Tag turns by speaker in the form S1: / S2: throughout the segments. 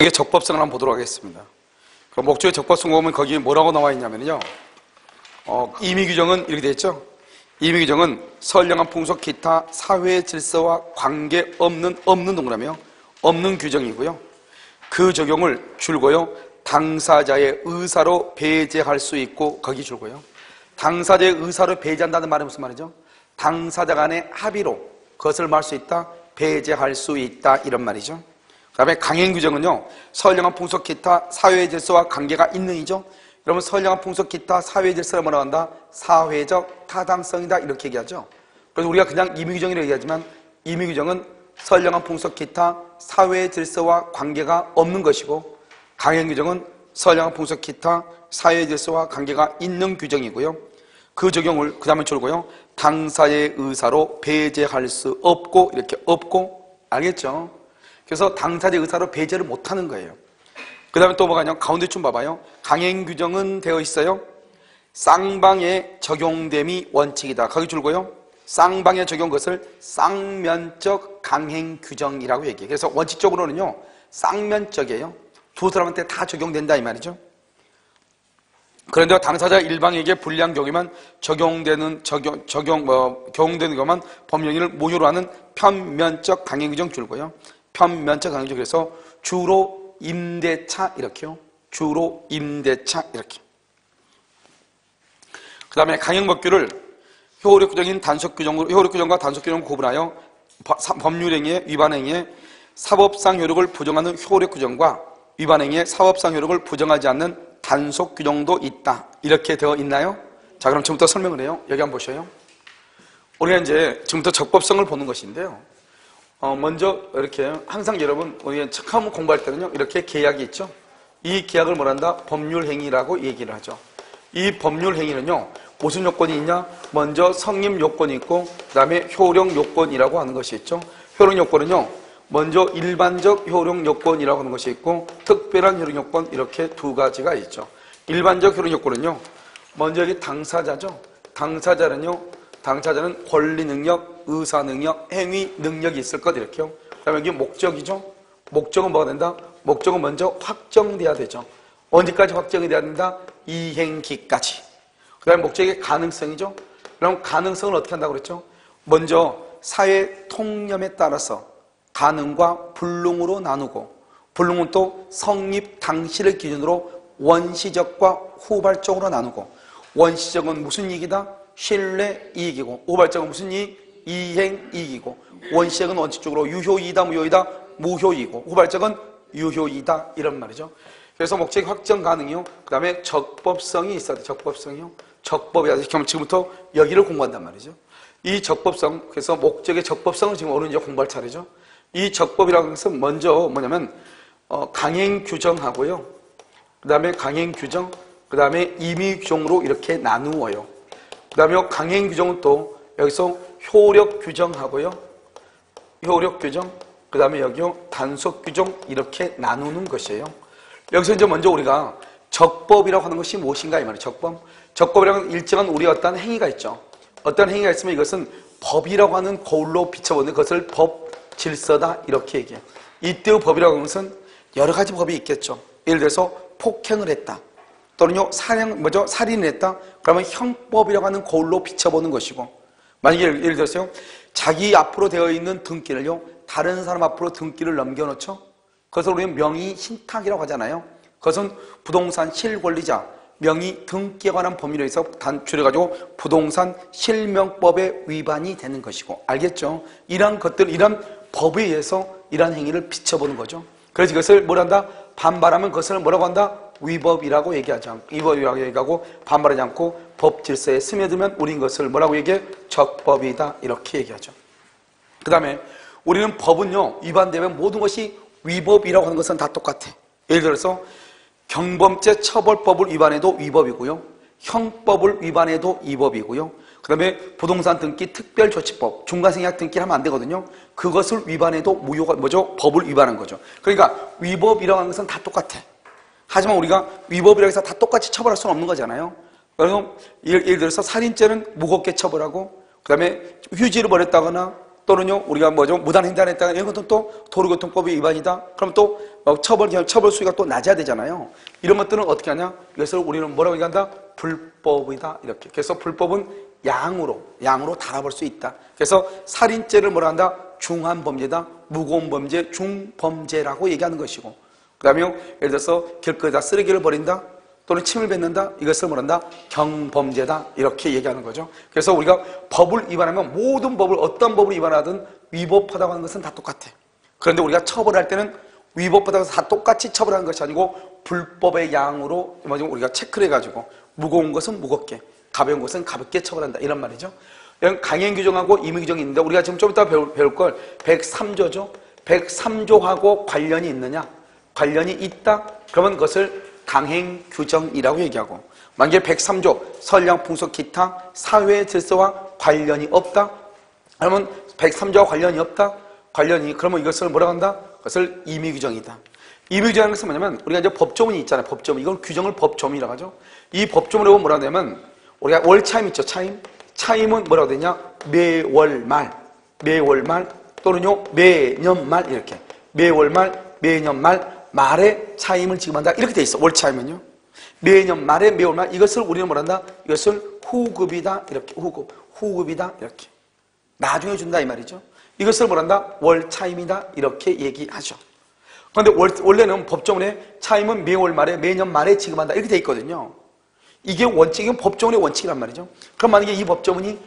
S1: 이게 적법성을 한번 보도록 하겠습니다. 그 목적의 적법성 보면 거기 뭐라고 나와 있냐면요. 임의규정은 이렇게 되어 있죠. 임의규정은 선량한 풍속 기타 사회 질서와 관계없는 동그라미요. 없는 규정이고요. 그 적용을 줄고요. 당사자의 의사로 배제할 수 있고 거기 줄고요. 당사자의 의사로 배제한다는 말은 무슨 말이죠? 당사자 간의 합의로 그것을 말할 수 있다, 배제할 수 있다 이런 말이죠. 그 다음에 강행규정은요, 선량한 풍속 기타 사회 질서와 관계가 있는 이죠. 여러분 선량한 풍속 기타 사회 질서를 뭐라고 한다? 사회적 타당성이다 이렇게 얘기하죠. 그래서 우리가 그냥 임의규정이라고 얘기하지만 임의규정은 선량한 풍속 기타 사회 질서와 관계가 없는 것이고 강행규정은 선량한 풍속 기타 사회 질서와 관계가 있는 규정이고요. 그 적용을 그 다음에 줄고요. 당사의 의사로 배제할 수 없고 이렇게 없고 알겠죠? 그래서 당사자의 의사로 배제를 못하는 거예요. 그 다음에 또 뭐가 있냐? 가운데 좀 봐봐요. 강행규정은 되어 있어요. 쌍방에 적용됨이 원칙이다. 거기 줄고요. 쌍방에 적용 것을 쌍면적 강행규정이라고 얘기해요. 그래서 원칙적으로는요. 쌍면적이에요. 두 사람한테 다 적용된다 이 말이죠. 그런데 당사자 일방에게 불리한 경우에만 적용되는 것만 법령을 모유로 하는 편면적 강행규정 줄고요. 편면적 강행규정 그래서 주로 임대차 이렇게요. 주로 임대차 이렇게. 그 다음에 강행법규를 효력규정인 단속규정으로 효력규정과 단속규정을 구분하여 법률행위의 위반행위에 사법상 효력을 부정하는 효력규정과 위반행위에 사법상 효력을 부정하지 않는 단속규정도 있다. 이렇게 되어 있나요? 자, 그럼 지금부터 설명을 해요. 여기 한번 보셔요. 우리가 이제 지금부터 적법성을 보는 것인데요. 먼저 이렇게 항상 여러분 우리가 처음 공부할 때는요. 이렇게 계약이 있죠. 이 계약을 뭐란다? 법률행위라고 얘기를 하죠. 이 법률행위는요. 무슨 요건이 있냐? 먼저 성립 요건이 있고 그 다음에 효력 요건이라고 하는 것이 있죠. 효력 요건은요. 먼저 일반적 효력 요건이라고 하는 것이 있고 특별한 효력 요건 이렇게 두 가지가 있죠. 일반적 효력 요건은요. 먼저 여기 당사자죠. 당사자는 권리 능력, 의사 능력, 행위 능력이 있을 것 이렇게요. 그 다음에 여기 목적이죠. 목적은 뭐가 된다? 목적은 먼저 확정돼야 되죠. 언제까지 확정이 돼야 된다? 이행기까지. 그 다음에 목적의 가능성이죠. 그럼 가능성을 어떻게 한다고 그랬죠? 먼저 사회 통념에 따라서 가능과 불능으로 나누고 불능은 또 성립 당시를 기준으로 원시적과 후발적으로 나누고 원시적은 무슨 이익이다? 신뢰 이익이고 후발적은 무슨 이익? 이행 이익이고 원시적은 원칙적으로 유효이다 무효이다? 무효이고 후발적은 유효이다 이런 말이죠. 그래서 목적이 확정 가능이요. 그 다음에 적법성이 있어야 돼. 적법성이요. 적법이야. 지금부터 여기를 공부한단 말이죠. 이 적법성, 그래서 목적의 적법성을 지금 오늘 이제 공부할 차례죠. 이 적법이라는 것은 먼저 뭐냐면 강행규정하고요. 그 다음에 강행규정, 그 다음에 임의규정으로 이렇게 나누어요. 그 다음에 강행규정은 또 여기서 효력규정하고요. 효력규정, 그 다음에 여기요 단속규정 이렇게 나누는 것이에요. 여기서 이제 먼저 우리가 적법이라고 하는 것이 무엇인가 이 말이에요. 적법이라는 건 일정한 우리의 어떤 행위가 있죠. 어떤 행위가 있으면 이것은 법이라고 하는 거울로 비춰보는 것을 법 질서다 이렇게 얘기해요. 이때의 법이라고 하는 것은 여러 가지 법이 있겠죠. 예를 들어서 폭행을 했다. 또는요 살인을 했다. 그러면 형법이라고 하는 거울로 비춰보는 것이고 만약에 예를 들어서요 자기 앞으로 되어 있는 등기를요 다른 사람 앞으로 등기를 넘겨놓죠. 그것을 우리는 명의 신탁이라고 하잖아요. 그것은 부동산 실권리자 명의 등기에 관한 범위로 해서 줄여가지고 부동산 실명법에 위반이 되는 것이고 알겠죠? 이런 것들, 이런 법에 의해서 이런 행위를 비춰보는 거죠. 그래서 이것을 뭐란다? 반발하면 그것을 뭐라고 한다? 위법이라고 얘기하죠. 위법이라고 얘기하고 반발하지 않고 법 질서에 스며들면 우린 것을 뭐라고 얘기해? 적법이다 이렇게 얘기하죠. 그 다음에 우리는 법은요 위반되면 모든 것이 위법이라고 하는 것은 다 똑같아. 예를 들어서 경범죄 처벌법을 위반해도 위법이고요. 형법을 위반해도 위법이고요. 그 다음에 부동산 등기 특별조치법, 중과생약 등기를 하면 안 되거든요. 그것을 위반해도 무효가 뭐죠? 법을 위반한 거죠. 그러니까 위법이라고 하는 것은 다 똑같아. 하지만 우리가 위법이라고 해서 다 똑같이 처벌할 수는 없는 거잖아요. 그래서 예를 들어서 살인죄는 무겁게 처벌하고 그 다음에 휴지를 버렸다거나 또는요 우리가 뭐죠 무단횡단했다 이런 것도 또 도로교통법이 위반이다. 그럼 또 처벌 수위가 또 낮아야 되잖아요. 이런 것들은 어떻게 하냐? 이것을 우리는 뭐라고 얘기한다? 불법이다 이렇게. 그래서 불법은 양으로 달아볼 수 있다. 그래서 살인죄를 뭐라 한다? 중한 범죄다. 무거운 범죄, 중범죄라고 얘기하는 것이고, 그 다음에 예를 들어서 길거리에다 쓰레기를 버린다 또는 침을 뱉는다, 이것을 뭐란다? 경범죄다 이렇게 얘기하는 거죠. 그래서 우리가 법을 위반하면 모든 법을 어떤 법을 위반하든 위법하다고 하는 것은 다 똑같아. 그런데 우리가 처벌할 때는 위법하다고 해서 다 똑같이 처벌하는 것이 아니고 불법의 양으로 우리가 체크를 해가지고 무거운 것은 무겁게, 가벼운 것은 가볍게 처벌한다 이런 말이죠. 강행 규정하고 임의 규정이 있는데 우리가 지금 좀 이따 배울 걸 103조죠. 103조하고 관련이 있느냐? 관련이 있다? 그러면 그것을 강행 규정이라고 얘기하고, 만약에 103조 선량 풍속 기타 사회 질서와 관련이 없다? 그러면 103조와 관련이 없다? 그러면 이것을 뭐라고 한다? 그것을 임의 규정이다. 임의 규정이라는 것은 뭐냐면 우리가 이제 법조문이 있잖아요. 법조문. 이건 규정을 법조문이라고 하죠. 이 법조문을 보면 뭐라고 하냐면 우리가 월차임 있죠. 차임은 뭐라고 되냐? 매월말 또는요 매년말 이렇게. 매월말, 매년말, 말에 차임을 지급한다 이렇게 돼 있어. 월차임은요. 매년 말에 매월말 이것을 우리는 뭐란다? 이것을 후급이다 이렇게. 후급이다 이렇게. 나중에 준다 이 말이죠. 이것을 뭐란다? 월차임이다 이렇게 얘기하죠. 그런데 원래는 법조문에 차임은 매월 말에 매년 말에 지급한다 이렇게 돼 있거든요. 이게 원칙이면 법조문의 원칙이란 말이죠. 그럼 만약에 이 법조문이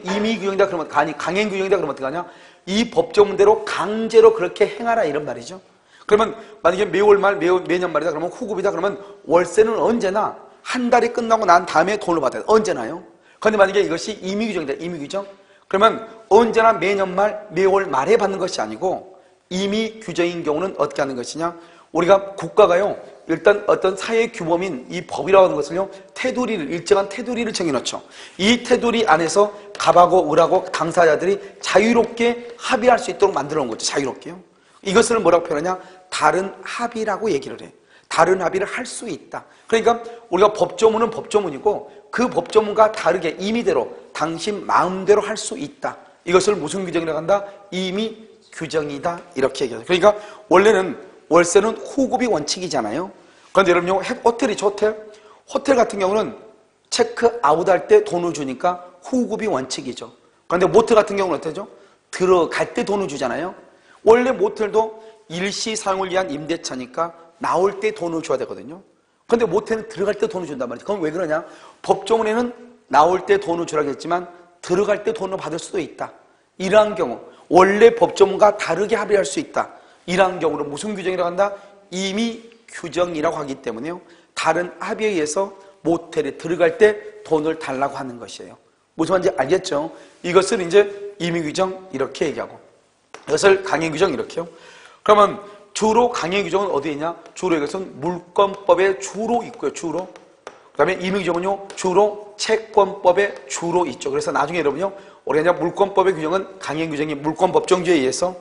S1: 임의 규정이다 그러면 강행 규정이다 그러면 어떻게 하냐? 이 법조문대로 강제로 그렇게 행하라 이런 말이죠. 그러면 만약에 매월 말, 매년 말이다 그러면 후급이다 그러면 월세는 언제나 한 달이 끝나고 난 다음에 돈을 받아야 돼. 언제나요. 그런데 만약에 이것이 임의 규정이다. 임의 규정. 그러면 언제나 매년 말, 매월 말에 받는 것이 아니고 임의 규정인 경우는 어떻게 하는 것이냐? 우리가 국가가요 일단 어떤 사회 규범인 이 법이라고 하는 것을요 일정한 테두리를 정해놓죠. 이 테두리 안에서 갑하고 을하고 당사자들이 자유롭게 합의할 수 있도록 만들어 놓은 거죠. 자유롭게요. 이것을 뭐라고 표현하냐? 다른 합의라고 얘기를 해. 다른 합의를 할 수 있다. 그러니까 우리가 법조문은 법조문이고 그 법조문과 다르게 임의대로 당신 마음대로 할 수 있다. 이것을 무슨 규정이라고 한다? 임의 규정이다 이렇게 얘기하죠. 그러니까 원래는 월세는 후급이 원칙이잖아요. 그런데 여러분요 호텔이죠. 호텔 같은 경우는 체크아웃 할 때 돈을 주니까 후급이 원칙이죠. 그런데 모텔 같은 경우는 어때죠? 들어갈 때 돈을 주잖아요. 원래 모텔도 일시 사용을 위한 임대차니까 나올 때 돈을 줘야 되거든요. 그런데 모텔은 들어갈 때 돈을 준단 말이죠. 그럼 왜 그러냐? 법조문에는 나올 때 돈을 주라고 했지만 들어갈 때 돈을 받을 수도 있다. 이러한 경우 원래 법조문과 다르게 합의할 수 있다. 이러한 경우는 무슨 규정이라고 한다? 임의 규정이라고 하기 때문에요 다른 합의에 의해서 모텔에 들어갈 때 돈을 달라고 하는 것이에요. 무슨 말인지 알겠죠? 이것을 이제 임의 규정 이렇게 얘기하고 이것을 강행 규정 이렇게요. 그러면 주로 강행 규정은 어디에 있냐? 주로 이것은 물권법에 주로 있고요. 주로. 그 다음에 임의 규정은요 주로 채권법에 주로 있죠. 그래서 나중에 여러분요 우리가 물권법의 규정은 강행 규정이 물권법정주에 의해서,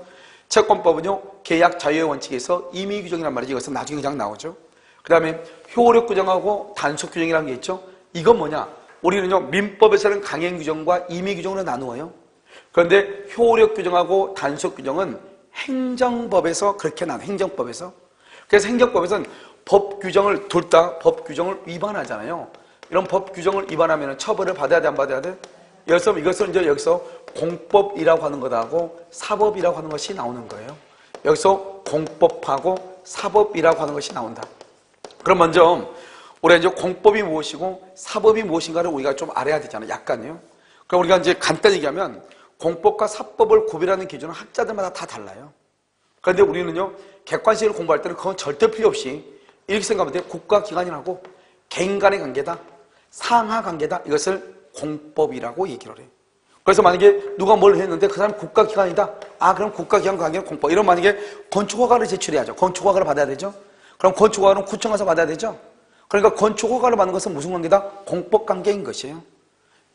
S1: 채권법은요 계약 자유의 원칙에서 임의 규정이란 말이죠. 이것은 나중에 그냥 나오죠. 그 다음에 효력 규정하고 단속 규정이라는 게 있죠. 이건 뭐냐? 우리는요 민법에서는 강행 규정과 임의 규정으로 나누어요. 그런데 효력 규정하고 단속 규정은 행정법에서 그렇게 행정법에서. 그래서 행정법에서는 법 규정을 둘 다 법 규정을 위반하잖아요. 이런 법 규정을 위반하면 처벌을 받아야 돼, 안 받아야 돼? 여기서 이것을 이제 여기서 공법이라고 하는 것하고 사법이라고 하는 것이 나오는 거예요. 여기서 공법하고 사법이라고 하는 것이 나온다. 그럼 먼저 우리가 이제 공법이 무엇이고 사법이 무엇인가를 우리가 좀 알아야 되잖아요. 약간요. 그럼 우리가 이제 간단히 얘기하면 공법과 사법을 구별하는 기준은 학자들마다 다 달라요. 그런데 우리는요 객관식을 공부할 때는 그건 절대 필요 없이 이렇게 생각하면 돼요. 국가기관이라고 개인 간의 관계다, 상하 관계다. 이것을 공법이라고 얘기를 해요. 그래서 만약에 누가 뭘 했는데 그 사람이 국가기관이다. 아 그럼 국가기관 관계는 공법. 이런 만약에 건축허가를 제출해야죠. 건축허가를 받아야 되죠. 그럼 건축허가는 구청 가서 받아야 되죠. 그러니까 건축허가를 받는 것은 무슨 관계다? 공법관계인 것이에요.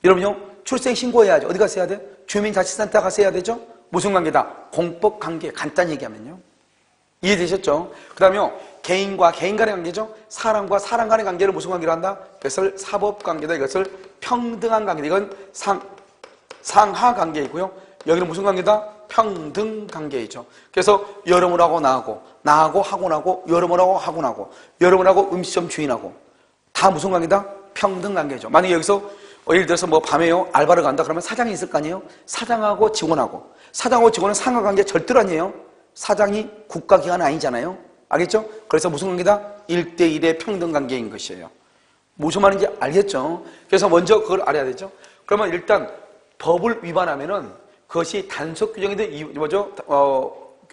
S1: 여러분요 출생신고해야죠. 어디 가서 해야 돼? 주민자치센터 가서 해야 되죠. 무슨 관계다? 공법관계. 간단히 얘기하면요. 이해되셨죠? 그 다음에 개인과 개인 간의 관계죠. 사람과 사람 간의 관계를 무슨 관계로 한다? 이것을 사법관계다. 이것을 평등한 관계다. 이건 상하 관계이고요. 여기는 무슨 관계다? 평등 관계이죠. 그래서 여러분하고 나하고 하고 나고, 여러분하고 하고 나고, 여러분하고 음식점 주인하고 다 무슨 관계다? 평등 관계죠. 만약에 여기서 예를 들어서 뭐 밤에요 알바를 간다 그러면 사장이 있을 거 아니에요? 사장하고 직원하고, 사장하고 직원은 상하관계 절대로 아니에요. 사장이 국가기관 아니잖아요. 알겠죠? 그래서 무슨 관계다? 1대1의 평등 관계인 것이에요. 무슨 말인지 알겠죠? 그래서 먼저 그걸 알아야 되죠. 그러면 일단 법을 위반하면은 그것이 단속 규정이든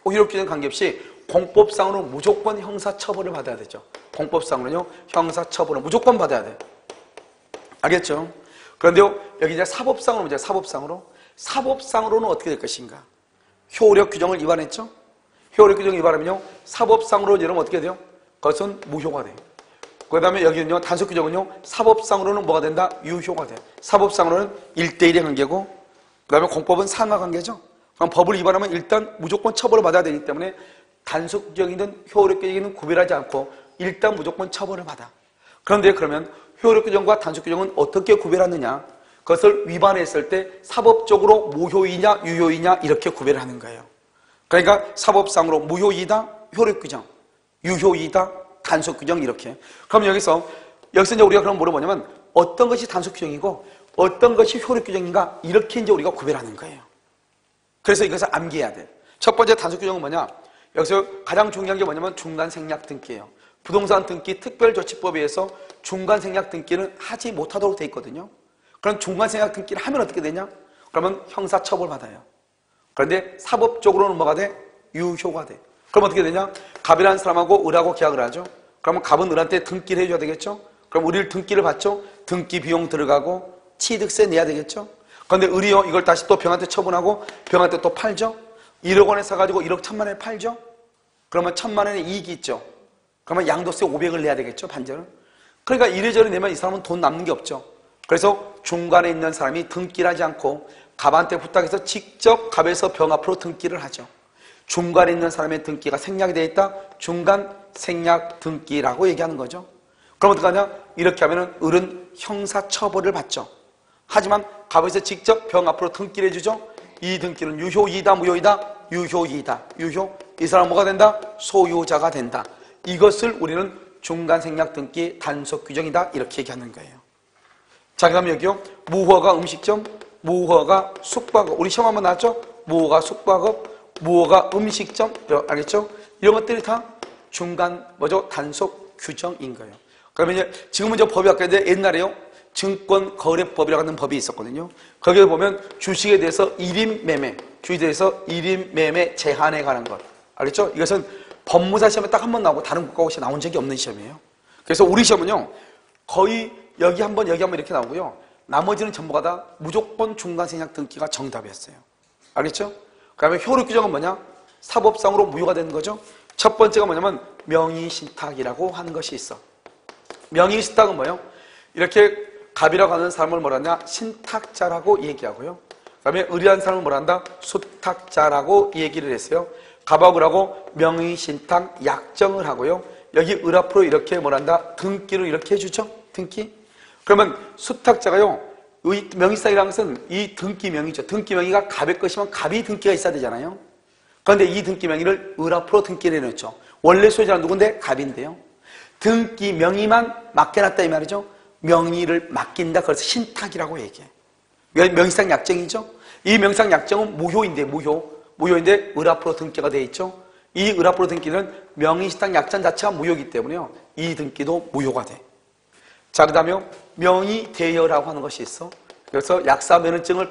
S1: 오히려 규정 관계없이 공법상으로 무조건 형사처벌을 받아야 되죠. 공법상으로요 형사처벌을 무조건 받아야 돼요. 알겠죠? 그런데요 여기 이제 사법상으로 문제예요. 사법상으로는 어떻게 될 것인가? 효력 규정을 위반했죠? 효력 규정을 위반하면요 사법상으로 이러면 어떻게 돼요? 그것은 무효가 돼요. 그 다음에 여기는요 단속 규정은요 사법상으로는 뭐가 된다? 유효가 돼요. 사법상으로는 1대1의 관계고, 그 다음에 공법은 상하 관계죠. 그럼 법을 위반하면 일단 무조건 처벌을 받아야 되기 때문에 단속 규정이든 효력 규정이든 구별하지 않고 일단 무조건 처벌을 받아. 그런데 그러면 효력 규정과 단속 규정은 어떻게 구별하느냐? 그것을 위반했을 때 사법적으로 무효이냐 유효이냐 이렇게 구별을 하는 거예요. 그러니까 사법상으로 무효이다 효력 규정, 유효이다 단속 규정 이렇게. 그럼 여기서 이제 우리가 그럼 뭐냐면 어떤 것이 단속 규정이고 어떤 것이 효력 규정인가 이렇게 이제 우리가 구별하는 거예요. 그래서 이것을 암기해야 돼. 첫 번째 단속 규정은 뭐냐? 여기서 가장 중요한 게 뭐냐면 중간생략 등기예요. 부동산 등기 특별조치법에 의해서 중간생략 등기는 하지 못하도록 돼 있거든요. 그럼 중간생략 등기를 하면 어떻게 되냐? 그러면 형사처벌 받아요. 그런데 사법적으로는 뭐가 돼? 유효가 돼. 그럼 어떻게 되냐? 갑이라는 사람하고 을하고 계약을 하죠. 그러면 갑은 을한테 등기를 해줘야 되겠죠? 그럼 을이 등기를 받죠? 등기 비용 들어가고 취득세 내야 되겠죠? 그런데 을이요 이걸 다시 또 병한테 처분하고 병한테 또 팔죠? 1억 원에 사가지고 1억 1천만 원에 팔죠? 그러면 1천만 원의 이익이 있죠? 그러면 양도세 500을 내야 되겠죠? 반전을? 그러니까 이래저래 내면 이 사람은 돈 남는 게 없죠. 그래서 중간에 있는 사람이 등기를 하지 않고 갑한테 부탁해서 직접 갑에서 병 앞으로 등기를 하죠. 중간에 있는 사람의 등기가 생략이 되어 있다. 중간 생략 등기라고 얘기하는 거죠. 그럼 어떡하냐? 이렇게 하면은 을은 형사처벌을 받죠. 하지만 갑에서 직접 병 앞으로 등기를 해주죠. 이 등기는 유효이다 무효이다? 유효이다. 유효. 이 사람 뭐가 된다? 소유자가 된다. 이것을 우리는 중간 생략 등기 단속 규정이다 이렇게 얘기하는 거예요. 자, 그다음 여기요 무허가 음식점, 무허가 숙박업. 우리 시험 한번 나왔죠? 무허가 숙박업, 무허가 음식점. 알겠죠? 이런 것들이 다 중간 단속 규정인 거예요. 그러면 이제 지금은 법이 바뀌었는데 옛날에요 증권거래법이라고 하는 법이 있었거든요. 거기에 보면 주식에 대해서 1인 매매, 주식에 대해서 1인 매매 제한에 관한 것. 알겠죠? 이것은 법무사 시험에 딱 한 번 나오고 다른 국가고시에 나온 적이 없는 시험이에요. 그래서 우리 시험은요 거의 여기 한 번 이렇게 나오고요. 나머지는 전부가 다 무조건 중간생략 등기가 정답이었어요. 알겠죠? 그 다음에 효력 규정은 뭐냐? 사법상으로 무효가 되는 거죠. 첫 번째가 뭐냐면 명의신탁이라고 하는 것이 있어. 명의신탁은 뭐예요? 이렇게 갑이라고 하는 사람을 뭐라 하냐? 신탁자라고 얘기하고요. 그 다음에 을이라는 사람을 뭐라 한다? 수탁자라고 얘기를 했어요. 갑하고 을하고 명의신탁 약정을 하고요. 여기 을 앞으로 이렇게 뭐라 한다? 등기를 이렇게 해주죠. 등기. 그러면 수탁자가요. 명의신탁이라는 것은 이 등기 명의죠. 등기 명의가 갑의 것이면 갑이 등기가 있어야 되잖아요. 그런데 이 등기 명의를 을 앞으로 등기를 해놓죠. 원래 소유자는 누군데? 갑인데요. 등기 명의만 맡겨놨다 이 말이죠. 명의를 맡긴다. 그래서 신탁이라고 얘기해. 명의상 약정이죠. 이 명의상 약정은 무효인데 무효인데 을 앞으로 등기가 되어 있죠. 이 을 앞으로 등기는 명의신탁 약정 자체가 무효이기 때문에요. 이 등기도 무효가 돼. 자, 그 다음에 명의대여라고 하는 것이 있어. 그래서 약사 면허증을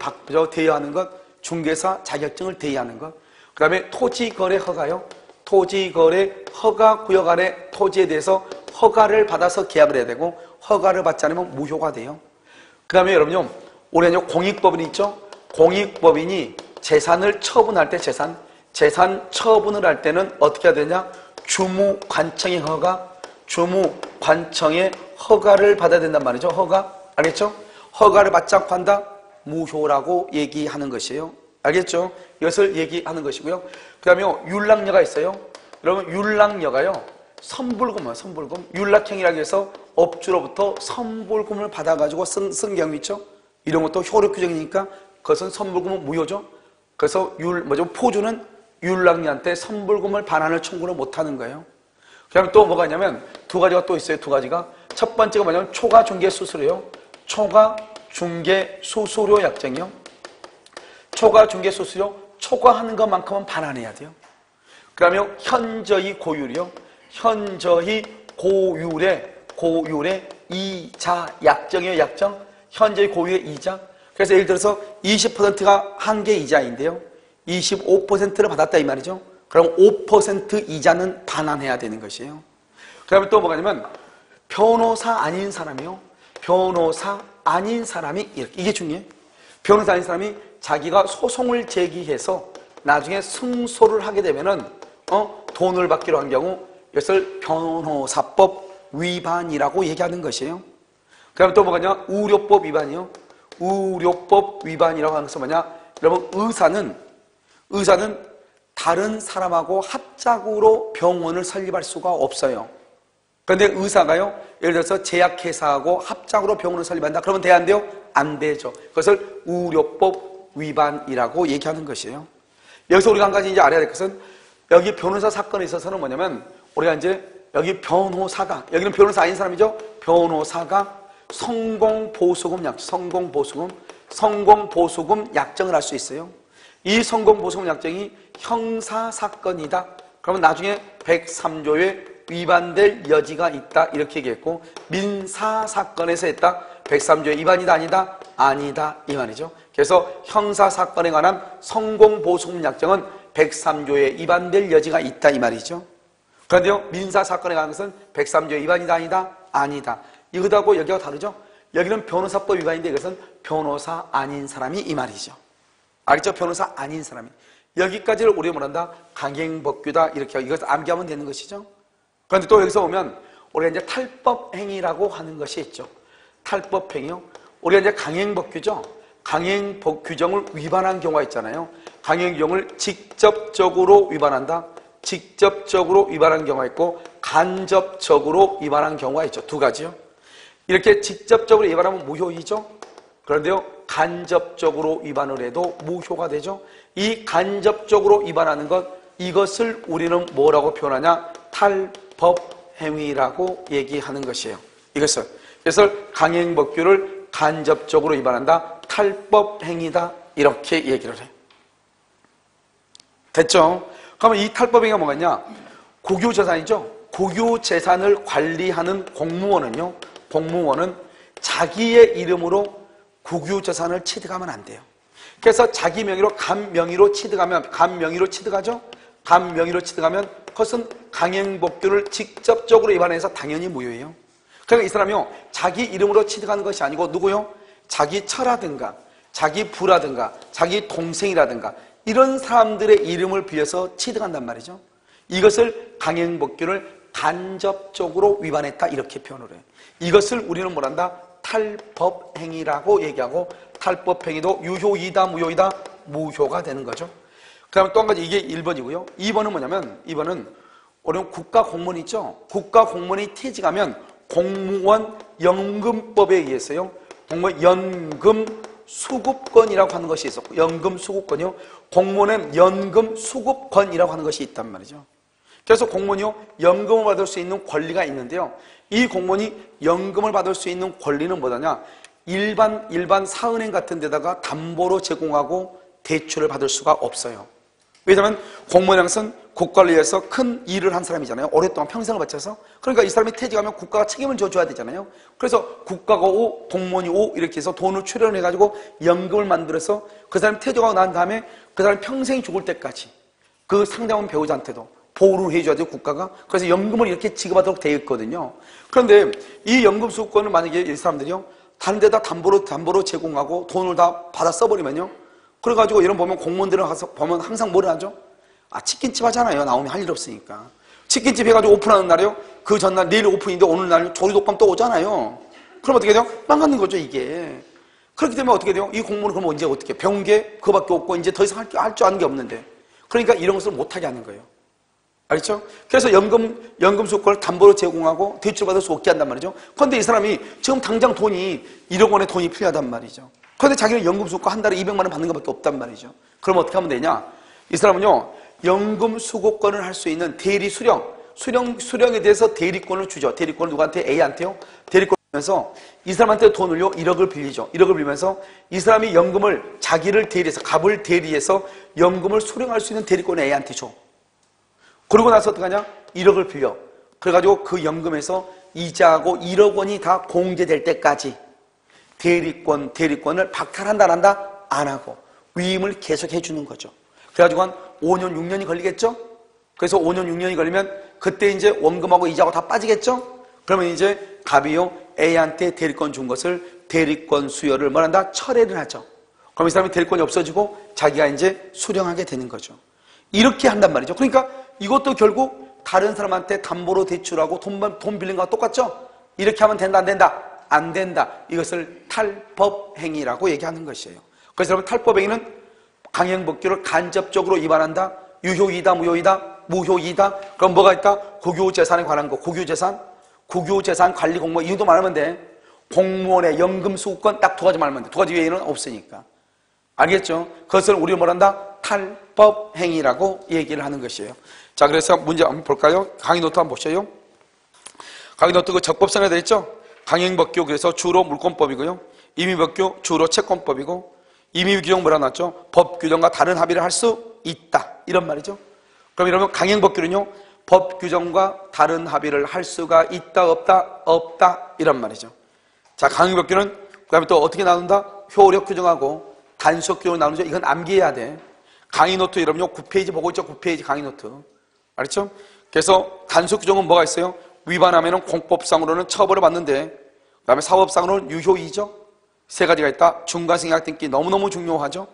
S1: 대여하는 것, 중개사 자격증을 대여하는 것. 그 다음에 토지거래 허가요. 토지거래 허가 구역 안에 토지에 대해서 허가를 받아서 계약을 해야 되고 허가를 받지 않으면 무효가 돼요. 그 다음에 여러분요 올해는 공익법인이 있죠. 공익법인이 재산을 처분할 때 재산 처분을 할 때는 어떻게 해야 되냐? 주무관청의 허가, 주무관청의 허가를 받아야 된단 말이죠. 허가. 알겠죠? 허가를 받지 않고 한다? 무효라고 얘기하는 것이에요. 알겠죠? 이것을 얘기하는 것이고요. 그 다음에 율락녀가 있어요. 여러분 율락녀가요 선불금이에요. 선불금. 율락행위라고 해서 업주로부터 선불금을 받아가지고 쓴 경우 있죠. 이런 것도 효력 규정이니까 그것은 선불금은 무효죠. 그래서 포주는 율랑이한테 선불금을 반환을 청구를 못하는 거예요. 그다음에 또 뭐가 있냐면 두 가지가 또 있어요. 두 가지가. 첫 번째가 뭐냐면 초과 중개 수수료요. 초과 중개 수수료 약정이요. 초과 중개 수수료 초과하는 것만큼은 반환해야 돼요. 그다음에 현저히 고율이요. 현저히 고율의 이자 약정이요. 약정. 현저히 고율의 이자. 그래서 예를 들어서 20%가 한계 이자인데요. 25%를 받았다 이 말이죠. 그럼 5% 이자는 반환해야 되는 것이에요. 그 다음에 또 뭐가 있냐면 변호사 아닌 사람이요. 변호사 아닌 사람이 이게 중요해요. 변호사 아닌 사람이 자기가 소송을 제기해서 나중에 승소를 하게 되면은 돈을 받기로 한 경우 이것을 변호사법 위반이라고 얘기하는 것이에요. 그 다음에 또 뭐가 있냐? 의료법 위반이요. 의료법 위반이라고 하는 것은 뭐냐? 여러분 의사는 다른 사람하고 합작으로 병원을 설립할 수가 없어요. 그런데 의사가요, 예를 들어서 제약회사하고 합작으로 병원을 설립한다. 그러면 돼야 안 돼요? 안 되죠. 그것을 의료법 위반이라고 얘기하는 것이에요. 여기서 우리가 한 가지 이제 알아야 될 것은 여기 변호사 사건에 있어서는 뭐냐면 우리가 이제 여기 변호사가, 여기는 변호사 아닌 사람이죠? 변호사가 성공보수금 약정을 할 수 있어요. 이 성공보수금 약정이 형사사건이다. 그러면 나중에 103조에 위반될 여지가 있다. 이렇게 얘기했고, 민사사건에서 했다. 103조에 위반이다. 아니다? 아니다. 이 말이죠. 그래서 형사사건에 관한 성공보수금 약정은 103조에 위반될 여지가 있다. 이 말이죠. 그런데요, 민사사건에 관한 것은 103조에 위반이다. 아니다? 아니다. 이거하고 여기가 다르죠? 여기는 변호사법 위반인데 이것은 변호사 아닌 사람이 이 말이죠. 알겠죠? 변호사 아닌 사람이. 여기까지를 우리가 뭐란다? 강행법규다. 이렇게 이것을 암기하면 되는 것이죠. 그런데 또 여기서 보면 우리가 이제 탈법행위라고 하는 것이 있죠. 탈법행위요. 우리가 이제 강행법규죠. 강행법규정을 위반한 경우가 있잖아요. 강행규정을 직접적으로 위반한다. 직접적으로 위반한 경우가 있고 간접적으로 위반한 경우가 있죠. 두 가지요. 이렇게 직접적으로 위반하면 무효이죠. 그런데요, 간접적으로 위반을 해도 무효가 되죠. 이 간접적으로 위반하는 것, 이것을 우리는 뭐라고 표현하냐? 탈법행위라고 얘기하는 것이에요. 이것을. 그래서 강행법규를 간접적으로 위반한다. 탈법행위다. 이렇게 얘기를 해요. 됐죠? 그러면 이 탈법행위가 뭐겠냐? 국유재산이죠. 국유재산을 관리하는 공무원은 자기의 이름으로 국유재산을 취득하면 안 돼요. 그래서 자기 명의로 간명의로 취득하면, 간명의로 취득하면 그것은 강행법규를 직접적으로 위반해서 당연히 무효예요. 그러니까 이 사람이요, 자기 이름으로 취득하는 것이 아니고 누구요? 자기 처라든가 자기 부라든가 자기 동생이라든가 이런 사람들의 이름을 빌려서 취득한단 말이죠. 이것을 강행법규를 간접적으로 위반했다 이렇게 표현을 해요. 이것을 우리는 뭐란다? 탈법행위라고 얘기하고, 탈법행위도 유효이다 무효이다? 무효가 되는 거죠. 그 다음에 또 한 가지, 이게 1번이고요 2번은 뭐냐면, 2번은 우리는 국가공무원 있죠. 국가공무원이 퇴직하면 공무원 연금법에 의해서요, 공무원 연금 수급권이라고 하는 것이 있었고, 연금 수급권이요, 공무원의 연금 수급권이라고 하는 것이 있단 말이죠. 그래서 공무원이요, 연금을 받을 수 있는 권리가 있는데요, 이 공무원이 연금을 받을 수 있는 권리는 뭐냐? 일반 사은행 같은 데다가 담보로 제공하고 대출을 받을 수가 없어요. 왜냐하면 공무원은 국가를 위해서 큰 일을 한 사람이잖아요. 오랫동안 평생을 바쳐서. 그러니까 이 사람이 퇴직하면 국가가 책임을 져줘야 되잖아요. 그래서 국가가 오, 공무원이 오 이렇게 해서 돈을 출연해가지고 연금을 만들어서 그 사람이 퇴직하고 난 다음에 그 사람이 평생 죽을 때까지 그 상대방 배우자한테도 보호를 해줘야 돼요, 국가가. 그래서 연금을 이렇게 지급하도록 되어 있거든요. 그런데 이 연금 수급권을 만약에 이 사람들이요, 다른 데다 담보로 제공하고 돈을 다 받아 써버리면요, 그래가지고 이런 보면 공무원들은 가서 보면 항상 뭐를 하죠? 치킨집 하잖아요. 나오면 할 일 없으니까. 치킨집 해가지고 오픈하는 날이요, 그 전날 내일 오픈인데 오늘 날 조리독감 또 오잖아요. 그럼 어떻게 돼요? 망가는 거죠, 이게. 그렇게 되면 어떻게 돼요? 이 공무원은 그럼 이제 어떻게 해요? 배운 게 그거밖에 없고 이제 더 이상 할 줄 아는 게 없는데. 그러니까 이런 것을 못하게 하는 거예요. 알겠죠? 그래서 연금 수급권을 담보로 제공하고 대출받을 수 없게 한단 말이죠. 그런데 이 사람이 지금 당장 돈이 1억 원의 돈이 필요하단 말이죠. 그런데 자기는 연금 수급과 한 달에 200만 원 받는 것밖에 없단 말이죠. 그럼 어떻게 하면 되냐? 이 사람은요, 연금 수급권을 할 수 있는 대리 수령에 대해서 대리권을 주죠. 대리권을 누구한테? A한테요. 대리권을 주면서 이 사람한테 돈을요 1억을 빌리죠. 1억을 빌리면서 이 사람이 연금을 자기를 대리해서, 갑을 대리해서 연금을 수령할 수 있는 대리권을 A한테 줘. 그러고 나서 어떡하냐? 1억을 빌려. 그래가지고 그 연금에서 이자하고 1억 원이 다 공제될 때까지 대리권을 박탈한다 안 한다? 안 하고 위임을 계속 해주는 거죠. 그래가지고 한 5년 6년이 걸리겠죠? 그래서 5년 6년이 걸리면 그때 이제 원금하고 이자하고 다 빠지겠죠? 그러면 이제 갑이요 A한테 대리권 준 것을 대리권 수여를 뭐란다? 철회를 하죠. 그럼 이 사람이 대리권이 없어지고 자기가 이제 수령하게 되는 거죠. 이렇게 한단 말이죠. 그러니까 이것도 결국 다른 사람한테 담보로 대출하고 돈 빌린 거와 똑같죠? 이렇게 하면 된다 안 된다? 안 된다. 이것을 탈법행위라고 얘기하는 것이에요. 그래서 여러분 탈법행위는 강행법규를 간접적으로 위반한다. 유효이다, 무효이다, 무효이다. 그럼 뭐가 있다? 국유재산에 관한 거. 국유재산 관리 공무원 이유도 말하면 돼. 공무원의 연금 수급권 딱 두 가지 말하면 돼. 두 가지 외에는 없으니까. 알겠죠? 그것을 우리가 뭐란다? 탈법행위라고 얘기를 하는 것이에요. 자, 그래서 문제 한번 볼까요? 강의 노트 한번 보셔요. 강의 노트 그 적법성에 되어 있죠? 강행법규 그래서 주로 물권법이고요. 임의법규 주로 채권법이고 임의규정 뭐라 놨죠? 법규정과 다른 합의를 할 수 있다. 이런 말이죠. 그럼 이러면 강행법규는요. 법규정과 다른 합의를 할 수가 있다 없다? 없다. 이런 말이죠. 자, 강행법규는 그 다음에 또 어떻게 나눈다? 효력규정하고 단속규정을 나누죠. 이건 암기해야 돼. 강의 노트 여러분요 9페이지 보고 있죠? 9페이지 강의 노트. 알았죠? 그래서 단속규정은 뭐가 있어요? 위반하면은 공법상으로는 처벌을 받는데 그 다음에 사법상으로는 유효이죠? 세 가지가 있다. 중과생약 등기 너무너무 중요하죠?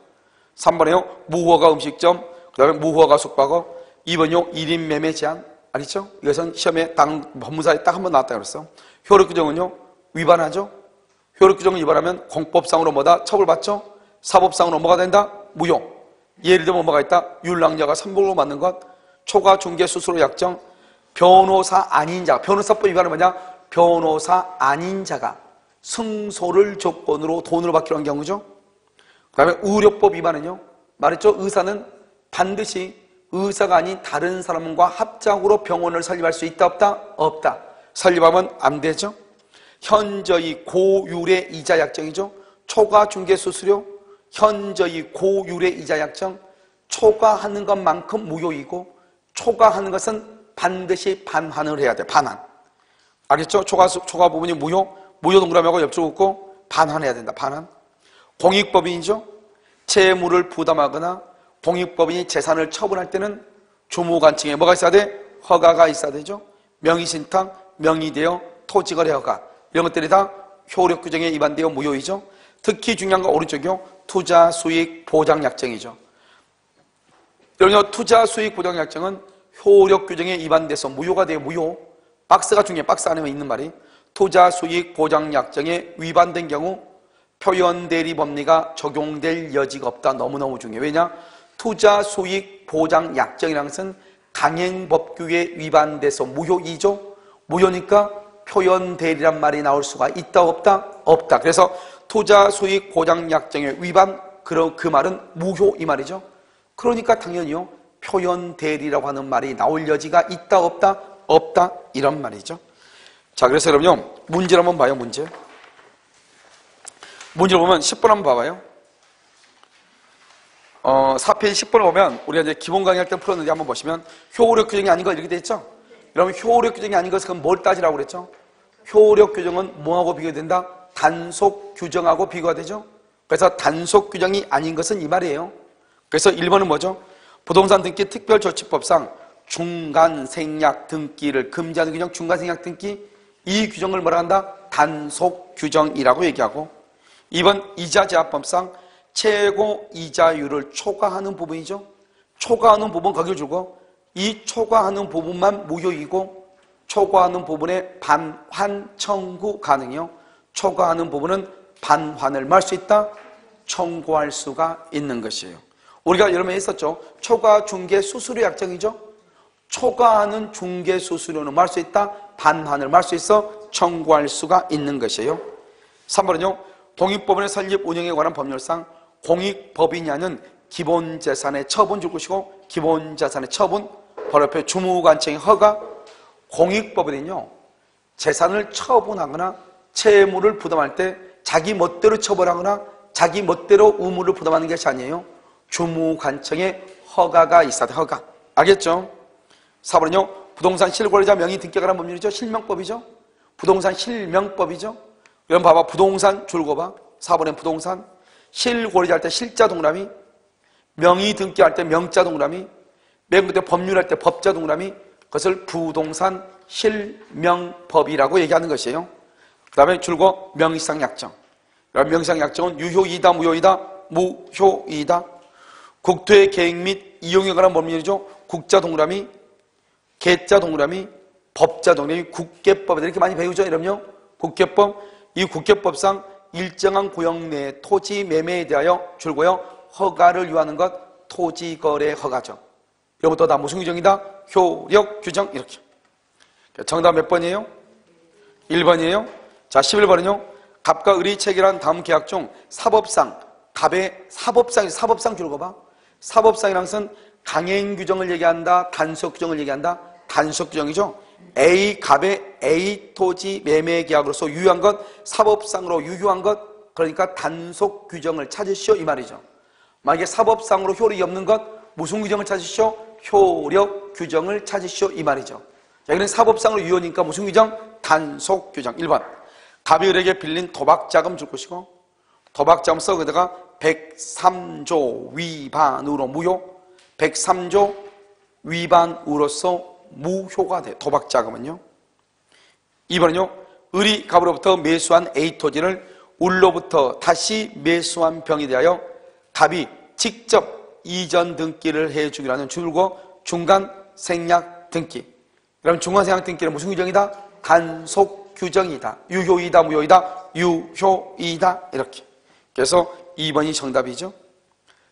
S1: 3번에요. 무허가 음식점, 그 다음에 무허가 숙박업. 2번요. 1인 매매 제한. 알겠죠? 이것은 시험에 법무사에 딱 한 번 나왔다 그랬어. 효력규정은요. 위반하죠? 효력규정을 위반하면 공법상으로 뭐다? 처벌받죠? 사법상으로 뭐가 된다? 무효. 예를 들면 뭐가 있다? 율랑자가 선복으로 맞는 것, 초과 중개 수수료 약정, 변호사 아닌 자. 변호사법 위반은 뭐냐? 변호사 아닌 자가 승소를 조건으로 돈으로 받기로 한 경우죠. 그 다음에 의료법 위반은요. 말했죠? 의사는 반드시 의사가 아닌 다른 사람과 합작으로 병원을 설립할 수 있다 없다? 없다. 설립하면 안 되죠. 현저히 고율의 이자 약정이죠. 초과 중개 수수료, 현저히 고율의 이자 약정, 초과하는 것만큼 무효이고 초과하는 것은 반드시 반환을 해야 돼. 반환. 알겠죠? 초과 부분이 무효 동그라미하고 옆줄 긋고 반환해야 된다. 반환. 공익법인이죠. 채무를 부담하거나 공익법인이 재산을 처분할 때는 주무관청에 뭐가 있어야 돼? 허가가 있어야 되죠. 명의신탁, 명의대여, 토지거래 허가 이런 것들이 다 효력규정에 위반되어 무효이죠. 특히 중요한 건 오른쪽이요. 투자수익보장약정이죠. 여러분 투자수익보장약정은 효력규정에 위반돼서 무효가 돼요. 무효. 박스가 중요해. 박스 안에 있는 말이 투자수익보장약정에 위반된 경우 표현대리법리가 적용될 여지가 없다. 너무너무 중요해. 왜냐? 투자수익보장약정이라는 것은 강행법규에 위반돼서 무효이죠. 무효니까 표현대리란 말이 나올 수가 있다 없다? 없다. 그래서 투자수익보장약정의 위반, 그 말은 무효 이 말이죠. 그러니까 당연히요 표현대리라고 하는 말이 나올 여지가 있다 없다? 없다 이런 말이죠. 자, 그래서 여러분요 문제를 한번 봐요. 문제를 보면 10번 한번 봐봐요. 4페이지 10번을 보면 우리가 이제 기본 강의할 때 풀었는데 한번 보시면 효력 규정이 아닌 거 이렇게 돼 있죠. 여러분 효력 규정이 아닌 것은 뭘 따지라고 그랬죠? 효력 규정은 뭐하고 비교된다? 단속 규정하고 비교가 되죠. 그래서 단속 규정이 아닌 것은 이 말이에요. 그래서 1번은 뭐죠? 부동산 등기 특별조치법상 중간생략 등기를 금지하는 규정, 중간생략 등기 이 규정을 뭐라 한다? 단속 규정이라고 얘기하고 2번 이자제한법상 최고 이자율을 초과하는 부분이죠. 초과하는 부분 거기를 주고 이 초과하는 부분만 무효이고 초과하는 부분에 반환 청구 가능해요. 초과하는 부분은 반환을 할 수 있다? 청구할 수가 있는 것이에요. 우리가 여러 번 했었죠. 초과 중개 수수료 약정이죠. 초과하는 중개 수수료는 할 수 있다? 반환을 할 수 있어? 청구할 수가 있는 것이에요. 3번은요. 독립법원의 설립 운영에 관한 법률상 공익법인이냐는 기본재산의 처분 줄 것이고 기본재산의 처분, 바로 옆에 주무관청의 허가. 공익법인은요, 재산을 처분하거나 채무를 부담할 때 자기 멋대로 처벌하거나 자기 멋대로 의무를 부담하는 것이 아니에요. 주무관청의 허가가 있어야 돼. 허가. 알겠죠? 4번은요, 부동산 실거래자 명의 등기에 관한 법률이죠. 실명법이죠. 부동산 실명법이죠. 그럼 봐봐. 부동산 줄거봐. 4번엔 부동산. 실거래자 할 때 실자 동그라미, 명의 등기할 때 명자 동그라미, 맨 끝에 법률할 때 법자 동그라미. 그것을 부동산 실명법이라고 얘기하는 것이에요. 그 다음에 줄거 명의상 약정. 명의상 약정은 유효이다, 무효이다, 무효이다. 국토의 계획 및 이용에 관한 법률이죠. 국자 동그라미, 계자 동그라미, 법자 동그라미, 국계법. 이렇게 많이 배우죠, 여러분요. 국계법. 이 국계법상 일정한 구역 내 토지 매매에 대하여 줄고요, 허가를 요하는 것, 토지거래 허가죠. 이것부터 다 무슨 규정이다? 효력 규정. 이렇게. 정답 몇 번이에요? 1번이에요. 자, 11번은요. 갑과 을이 체결한 다음 계약 중 사법상, 갑의 사법상 줄거봐. 사법상이란 것은 강행 규정을 얘기한다, 단속 규정을 얘기한다. 단속 규정이죠. A, 갑의 A 토지 매매 계약으로서 유효한 것, 사법상으로 유효한 것, 그러니까 단속 규정을 찾으시오 이 말이죠. 만약에 사법상으로 효력이 없는 것, 무슨 규정을 찾으시오? 효력 규정을 찾으시오 이 말이죠. 자, 여기는 사법상으로 유효니까 무슨 규정? 단속 규정. 1번. 갑이 을에게 빌린 도박자금 줄 것이고, 도박자금 써 거기다가 103조 위반으로 무효, 103조 위반으로서 무효가 돼. 도박자금은요. 2번은요. 을이 갑으로부터 매수한 A 토지를 을로부터 다시 매수한 병에 대하여 갑이 직접 이전 등기를 해주기로 하는 줄거 중간 생략 등기. 그럼 중간 생략 등기는 무슨 규정이다? 단속 규정이다. 유효이다, 무효이다? 유효이다. 이렇게. 그래서 2번이 정답이죠.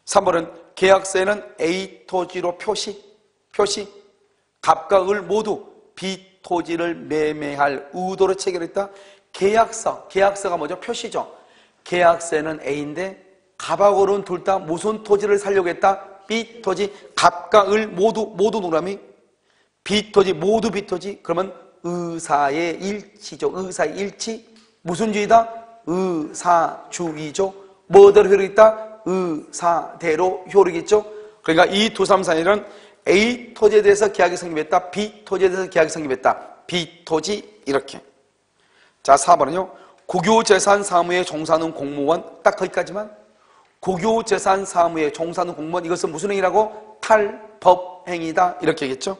S1: 3번은 계약서에는 A 토지로 표시. 갑과 을 모두 B 토지를 매매할 의도로 체결했다. 계약서가 뭐죠? 표시죠. 계약서에는 A인데 갑하고 을은 둘 다 무슨 토지를 살려고 했다? B 토지. 갑과 을 모두 동그라미. B 토지, 모두 B 토지. 그러면 의사의 일치죠. 의사의 일치. 무슨 주의다? 의사주의죠. 뭐대로 효력이 있다? 의사대로 효력이 있죠. 그러니까 이 2, 3, 4일은 A 토지에 대해서 계약이 성립했다. B 토지에 대해서 계약이 성립했다. B 토지. 이렇게. 자, 4번은요. 국유재산 사무에 종사하는 공무원. 딱 거기까지만. 국유재산 사무에 종사하는 공무원. 이것은 무슨 행위라고? 탈법행위다. 이렇게 얘기했죠.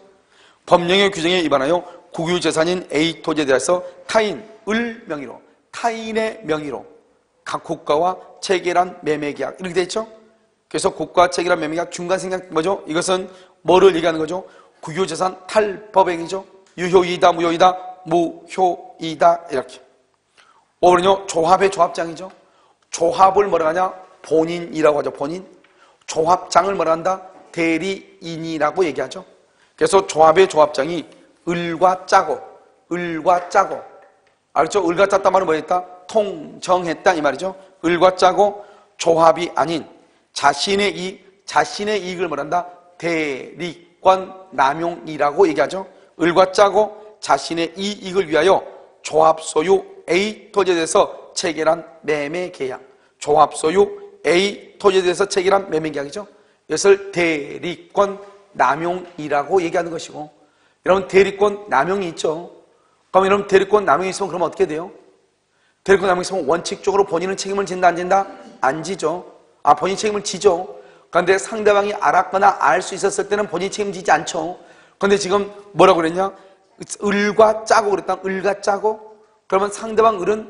S1: 법령의 규정에 위반하여 국유재산인 A 토지에 대해서 타인의 명의로 각 국가와 체결한 매매계약. 이렇게 돼 있죠. 그래서 국가와 체결한 매매계약 중간생략 뭐죠? 이것은 뭐를 얘기하는 거죠? 국유재산 탈법행위죠. 유효이다, 무효이다? 무효이다. 이렇게. 5번은요. 조합의 조합장이죠. 조합을 뭐라 하냐? 본인이라고 하죠. 본인. 조합장을 뭐라 한다? 대리인이라고 얘기하죠. 그래서 조합의 조합장이 을과 짜고 알죠? 을과 짰단 말은 뭐였다? 통정했다 이 말이죠. 을과 짜고 조합이 아닌 자신의 이익을 뭐란다? 대리권 남용이라고 얘기하죠. 을과 짜고 자신의 이익을 위하여 조합 소유 A 토지에 대해서 체결한 매매 계약. 조합 소유 A 토지에 대해서 체결한 매매 계약이죠. 이것을 대리권 남용이라고 얘기하는 것이고, 여러분 대리권 남용이 있죠. 그럼 여러분 대리권 남용이 있으면 그러면 어떻게 돼요? 대리권 남용이 있으면 원칙적으로 본인은 책임을 진다 안 진다? 안 지죠. 본인 책임을 지죠. 그런데 상대방이 알았거나 알 수 있었을 때는 본인이 책임지지 않죠. 그런데 지금 뭐라고 그랬냐? 을과 짜고 그랬다. 을과 짜고. 그러면 상대방 을은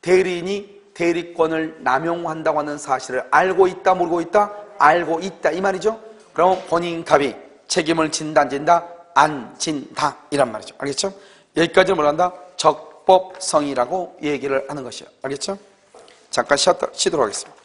S1: 대리인이 대리권을 남용한다고 하는 사실을 알고 있다, 모르고 있다? 알고 있다 이 말이죠. 그럼 본인 갑이 책임을 진다, 안 진다? 안 진다 이란 말이죠. 알겠죠? 여기까지는 뭘 한다? 적법성이라고 얘기를 하는 것이에요. 알겠죠? 잠깐 쉬도록 하겠습니다.